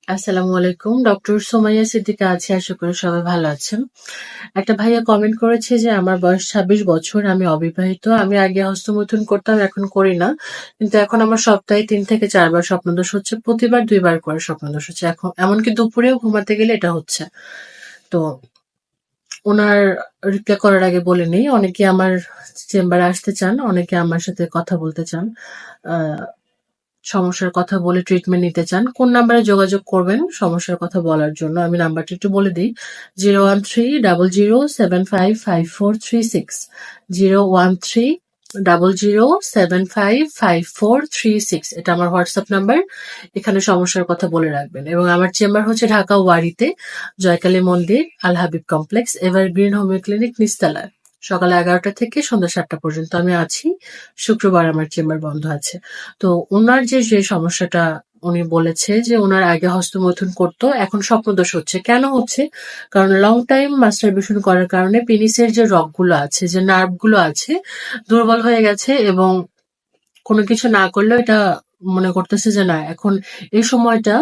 আসসালামু আলাইকুম। ডক্টর সোমাইয়া সিদ্দিকা আছি। আশা করি সবাই ভালো আছেন। একটা ভাইয়া কমেন্ট করেছে যে আমার বয়স ২৬ বছর, আমি অবিবাহিত। আমি আগে হস্তমৈথুন করতাম, এখন করি না। কিন্তু এখন আমার সপ্তাহে ৩ থেকে ৪ বার স্বপ্নদোষ হচ্ছে। প্রতিবার ২ বার করে স্বপ্নদোষ হচ্ছে। এখন এমনকি দুপুরেও ঘুমাতে গেলে এটা হচ্ছে। তো উনার রিপ্লাই করার আগে বলে নেই, অনেকে আমার চেম্বারে আসতে চান, অনেকে আমার সাথে কথা বলতে চান। আ সমস্যার কথা বলে ট্রিটমেন্ট নিতে চান, কোন নাম্বারে যোগাযোগ করবেন সমস্যার কথা বলার জন্য? আমি নাম্বারটা একটু বলে দিই। 01300755436, 01300755436। এটা আমার হোয়াটসঅ্যাপ নাম্বার। এখানে সমস্যার কথা বলে রাখবেন। এবং আমার চেম্বার হচ্ছে ঢাকা ওয়ারিতে, জয়কালী মন্দির, Al Habib complex, Evergreen homeo clinic, নিচতলায়। সকাল 11টা থেকে সন্ধ্যা 7টা পর্যন্ত আমি আছি। শুক্রবার আমার চেম্বার বন্ধ আছে। তো উনার যে সমস্যাটা উনি বলেছে যে উনার আগে হস্তমৈথুন করতো, এখন স্বপ্নদোষ হচ্ছে। কেন হচ্ছে? কারণ লং টাইম মাস্টারবেশন করার কারণে পেনিসের যে রগগুলো আছে, যে নার্ভগুলো আছে, দুর্বল হয়ে গেছে এবং কোনো কিছু না করলেও এটা মনে করতেছে যে না, এখন এই সময়টা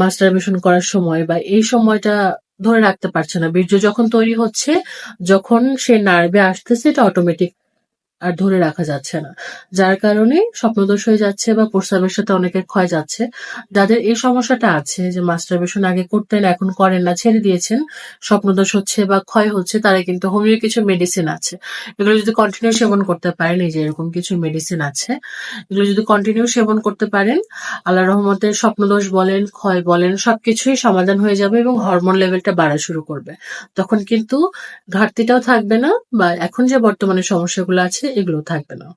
মাস্টারবেশন করার সময়, বা এই সময়টা ধরে রাখতে পারছে না। বীর্য যখন তৈরি হচ্ছে, যখন সে নার্ভে আসতেছে, এটা অটোমেটিক আর ধরে রাখা যাচ্ছে না। যার কারণে স্বপ্নদোষ হয়ে যাচ্ছে বা প্রস্রাবের সাথে অনেকের ক্ষয় যাচ্ছে। যাদের এই সমস্যাটা আছে, যে মাস্টারবেশন আগে করতেন এখন করেন না, ছেড়ে দিয়েছেন, স্বপ্নদোষ হচ্ছে বা ক্ষয় হচ্ছে, তারা কিন্তু হোমিও কিছু মেডিসিন আছে। এগুলো যদি কন্টিনিউ সেবন করতে পারেন, এই যে এরকম কিছু মেডিসিন আছে, এগুলো যদি কন্টিনিউ সেবন করতে পারেন, আল্লাহর রহমতে স্বপ্নদোষ বলেন, ক্ষয় বলেন, সবকিছুই সমাধান হয়ে যাবে এবং হরমোন লেভেলটা বাড়া শুরু করবে। তখন কিন্তু ঘাটতিটাও থাকবে না, বা এখন যে বর্তমানে সমস্যাগুলো আছে এগুলো থাকবে না।